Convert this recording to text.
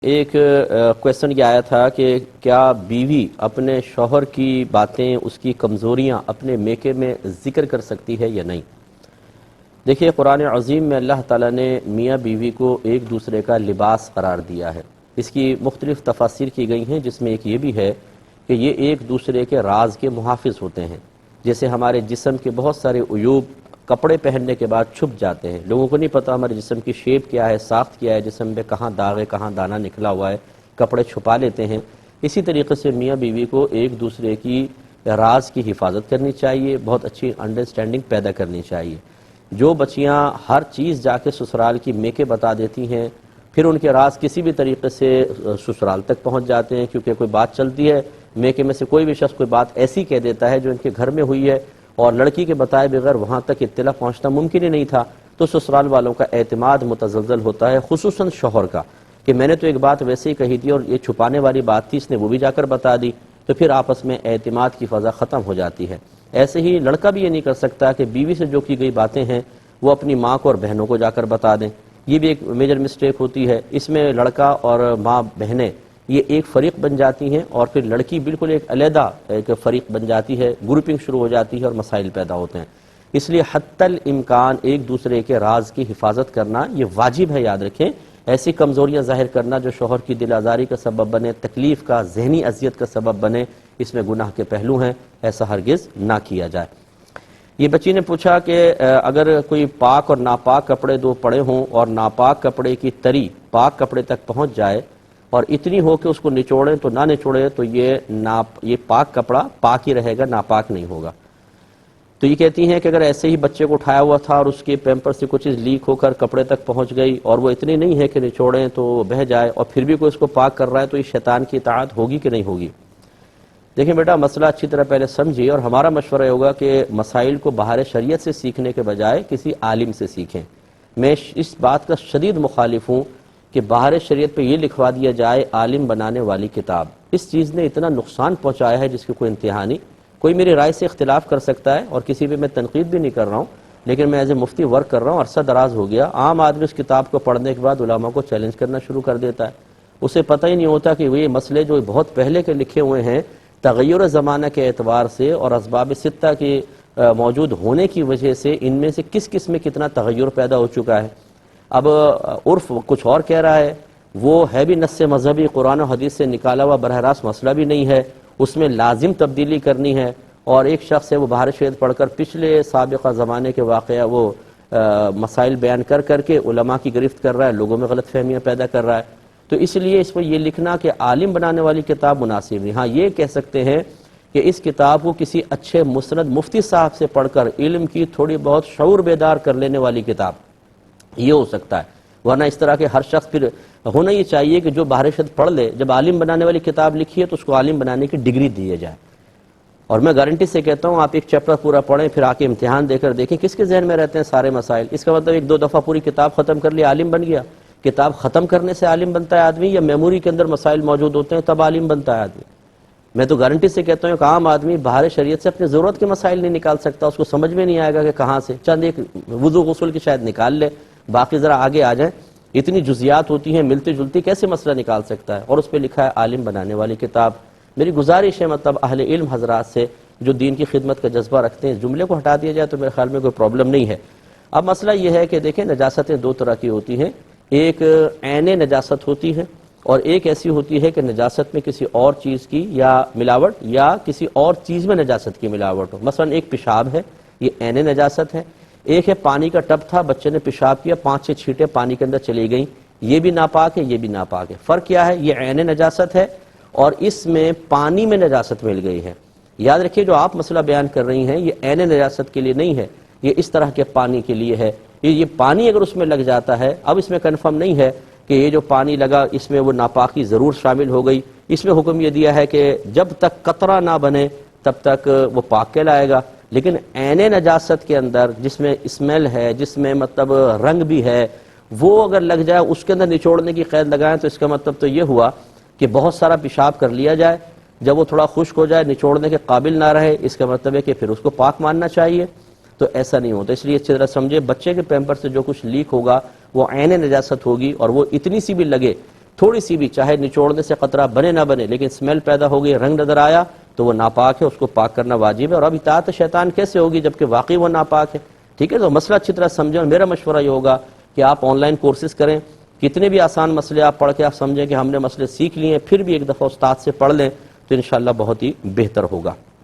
ایک کویسچن یہ آیا تھا کہ کیا بیوی اپنے شوہر کی باتیں، اس کی کمزوریاں اپنے میکے میں ذکر کر سکتی ہے یا نہیں؟ دیکھیے، قرآن عظیم میں اللہ تعالیٰ نے میاں بیوی کو ایک دوسرے کا لباس قرار دیا ہے۔ اس کی مختلف تفاسیر کی گئی ہیں، جس میں ایک یہ بھی ہے کہ یہ ایک دوسرے کے راز کے محافظ ہوتے ہیں۔ جیسے ہمارے جسم کے بہت سارے عیوب کپڑے پہننے کے بعد چھپ جاتے ہیں، لوگوں کو نہیں پتا ہمارے جسم کی شیپ کیا ہے، ساخت کیا ہے، جسم میں کہاں داغ ہے، کہاں دانہ نکلا ہوا ہے، کپڑے چھپا لیتے ہیں۔ اسی طریقے سے میاں بیوی کو ایک دوسرے کی راز کی حفاظت کرنی چاہیے، بہت اچھی انڈرسٹینڈنگ پیدا کرنی چاہیے۔ جو بچیاں ہر چیز جا کے سسرال کی میکے بتا دیتی ہیں، پھر ان کے راز کسی بھی طریقے سے سسرال تک پہنچ جاتے ہیں، کیونکہ کوئی بات چلتی ہے میکے میں سے کوئی بھی شخص کوئی بات ایسی کہہ دیتا ہے جو ان کے گھر میں ہوئی ہے اور لڑکی کے بتائے بغیر وہاں تک اطلاع پہنچنا ممکن ہی نہیں تھا، تو سسرال والوں کا اعتماد متزلزل ہوتا ہے، خصوصاً شوہر کا، کہ میں نے تو ایک بات ویسے ہی کہی تھی اور یہ چھپانے والی بات تھی، اس نے وہ بھی جا کر بتا دی، تو پھر آپس میں اعتماد کی فضا ختم ہو جاتی ہے۔ ایسے ہی لڑکا بھی یہ نہیں کر سکتا کہ بیوی سے جو کی گئی باتیں ہیں وہ اپنی ماں کو اور بہنوں کو جا کر بتا دیں، یہ بھی ایک میجر مسٹیک ہوتی ہے۔ اس میں لڑکا اور ماں بہنیں یہ ایک فریق بن جاتی ہیں اور پھر لڑکی بالکل ایک علیحدہ ایک فریق بن جاتی ہے، گروپنگ شروع ہو جاتی ہے اور مسائل پیدا ہوتے ہیں۔ اس لیے حتی الامکان ایک دوسرے کے راز کی حفاظت کرنا یہ واجب ہے، یاد رکھیں۔ ایسی کمزوریاں ظاہر کرنا جو شوہر کی دل آزاری کا سبب بنے، تکلیف کا، ذہنی اذیت کا سبب بنے، اس میں گناہ کے پہلو ہیں، ایسا ہرگز نہ کیا جائے۔ یہ بچی نے پوچھا کہ اگر کوئی پاک اور ناپاک کپڑے دو پڑے ہوں اور ناپاک کپڑے کی تری پاک کپڑے تک پہنچ جائے اور اتنی ہو کہ اس کو نچوڑیں تو نہ نچوڑیں، تو یہ پاک کپڑا پاک ہی رہے گا، ناپاک نہیں ہوگا۔ تو یہ کہتی ہیں کہ اگر ایسے ہی بچے کو اٹھایا ہوا تھا اور اس کے پیمپر سے کچھ چیز لیک ہو کر کپڑے تک پہنچ گئی اور وہ اتنی نہیں ہے کہ نچوڑیں تو وہ بہہ جائے، اور پھر بھی کوئی اس کو پاک کر رہا ہے، تو یہ شیطان کی اطاعت ہوگی کہ نہیں ہوگی؟ دیکھیں بیٹا، مسئلہ اچھی طرح پہلے سمجھیے، اور ہمارا مشورہ ہوگا کہ مسائل کو باہر شریعت سے سیکھنے کے بجائے کسی عالم سے سیکھیں۔ میں اس بات کا شدید مخالف ہوں کہ باہر شریعت پہ یہ لکھوا دیا جائے عالم بنانے والی کتاب۔ اس چیز نے اتنا نقصان پہنچایا ہے جس کی کوئی انتہا نہیں۔ کوئی میری رائے سے اختلاف کر سکتا ہے اور کسی پہ میں تنقید بھی نہیں کر رہا ہوں، لیکن میں ایز اے مفتی ورک کر رہا ہوں، عرصہ دراز ہو گیا۔ عام آدمی اس کتاب کو پڑھنے کے بعد علماء کو چیلنج کرنا شروع کر دیتا ہے، اسے پتہ ہی نہیں ہوتا کہ یہ مسئلے جو بہت پہلے کے لکھے ہوئے ہیں، تغیر زمانہ کے اعتبار سے اور اسباب ستہ کے موجود ہونے کی وجہ سے ان میں سے کس میں کتنا تغیر پیدا ہو چکا ہے۔ اب عرف کچھ اور کہہ رہا ہے، وہ ہے بھی نص مذہبی، قرآن و حدیث سے نکالا ہوا براہ راست مسئلہ بھی نہیں ہے، اس میں لازم تبدیلی کرنی ہے، اور ایک شخص ہے وہ باہر شریعت پڑھ کر پچھلے سابقہ زمانے کے واقعہ وہ مسائل بیان کر کے علماء کی گرفت کر رہا ہے، لوگوں میں غلط فہمیاں پیدا کر رہا ہے۔ تو اس لیے اس میں یہ لکھنا کہ عالم بنانے والی کتاب مناسب نہیں۔ ہاں یہ کہہ سکتے ہیں کہ اس کتاب کو کسی اچھے مسند مفتی صاحب سے پڑھ کر علم کی تھوڑی بہت شعور بیدار کر لینے والی کتاب، یہ ہو سکتا ہے، ورنہ اس طرح کے ہر شخص پھر ہونا یہ چاہیے کہ جو باہر شریعت پڑھ لے، جب عالم بنانے والی کتاب لکھی ہے تو اس کو عالم بنانے کی ڈگری دی جائے۔ اور میں گارنٹی سے کہتا ہوں، آپ ایک چیپٹر پورا پڑھیں، پھر آ کے امتحان دے کر دیکھیں کس کے ذہن میں رہتے ہیں سارے مسائل۔ اس کا مطلب ایک دو دفعہ پوری کتاب ختم کر لی عالم بن گیا؟ کتاب ختم کرنے سے عالم بنتا ہے آدمی، یا میموری کے اندر مسائل موجود ہوتے ہیں تب عالم بنتا ہے آدمی؟ میں تو گارنٹی سے کہتا ہوں کہ عام آدمی باہر شریعت سے اپنی ضرورت کے مسائل نہیں نکال سکتا، اس کو سمجھ میں نہیں آئے گا کہ کہاں سے، چند ایک وضو غسل کی شاید نکال لے، باقی ذرا آگے آ جائیں، اتنی جزیات ہوتی ہیں ملتی جلتی، کیسے مسئلہ نکال سکتا ہے؟ اور اس پہ لکھا ہے عالم بنانے والی کتاب۔ میری گزارش ہے مطلب اہل علم حضرات سے جو دین کی خدمت کا جذبہ رکھتے ہیں، جملے کو ہٹا دیا جائے تو میرے خیال میں کوئی پرابلم نہیں ہے۔ اب مسئلہ یہ ہے کہ دیکھیں، نجاستیں دو طرح کی ہوتی ہیں، ایک عین نجاست ہوتی ہے اور ایک ایسی ہوتی ہے کہ نجاست میں کسی اور چیز کی یا ملاوٹ یا کسی اور چیز میں نجاست کی ملاوٹ ہو۔ مثلا ایک پیشاب ہے، یہ عین نجاست ہے۔ ایک ہے پانی کا ٹب تھا، بچے نے پیشاب کیا، 5-6 چھینٹیں پانی کے اندر چلی گئیں، یہ بھی ناپاک ہے، یہ بھی ناپاک ہے۔ فرق کیا ہے؟ یہ عین نجاست ہے اور اس میں پانی میں نجاست مل گئی ہے۔ یاد رکھیے، جو آپ مسئلہ بیان کر رہی ہیں یہ عین نجاست کے لیے نہیں ہے، یہ اس طرح کے پانی کے لیے ہے۔ یہ پانی اگر اس میں لگ جاتا ہے، اب اس میں کنفرم نہیں ہے کہ یہ جو پانی لگا اس میں وہ ناپاکی ضرور شامل ہو گئی۔ اس میں حکم یہ دیا ہے کہ جب تک قطرہ نہ بنے تب تک وہ پاک کہلائے گا، لیکن عین نجاست کے اندر جس میں اسمیل ہے، جس میں مطلب رنگ بھی ہے، وہ اگر لگ جائے، اس کے اندر نچوڑنے کی قید لگائیں تو اس کا مطلب تو یہ ہوا کہ بہت سارا پیشاب کر لیا جائے، جب وہ تھوڑا خشک ہو جائے، نچوڑنے کے قابل نہ رہے، اس کا مطلب ہے کہ پھر اس کو پاک ماننا چاہیے۔ تو ایسا نہیں ہوتا، اس لیے اچھی طرح سمجھے، بچے کے پیمپر سے جو کچھ لیک ہوگا وہ عین نجاست ہوگی، اور وہ اتنی سی بھی لگے تھوڑی سی بھی چاہے نچوڑنے سے قطرہ بنے نہ بنے لیکن اسمیل پیدا ہو گئی، رنگ نظر آیا تو وہ ناپاک ہے، اس کو پاک کرنا واجب ہے۔ اور اب اطاعت شیطان کیسے ہوگی جبکہ واقعی وہ ناپاک ہے؟ ٹھیک ہے، تو مسئلہ اچھی طرح سمجھیں، اور میرا مشورہ یہ ہوگا کہ آپ آن لائن کورسز کریں، کتنے بھی آسان مسئلے آپ پڑھ کے آپ سمجھیں کہ ہم نے مسئلے سیکھ لیے ہیں، پھر بھی ایک دفعہ استاد سے پڑھ لیں تو انشاءاللہ بہت ہی بہتر ہوگا۔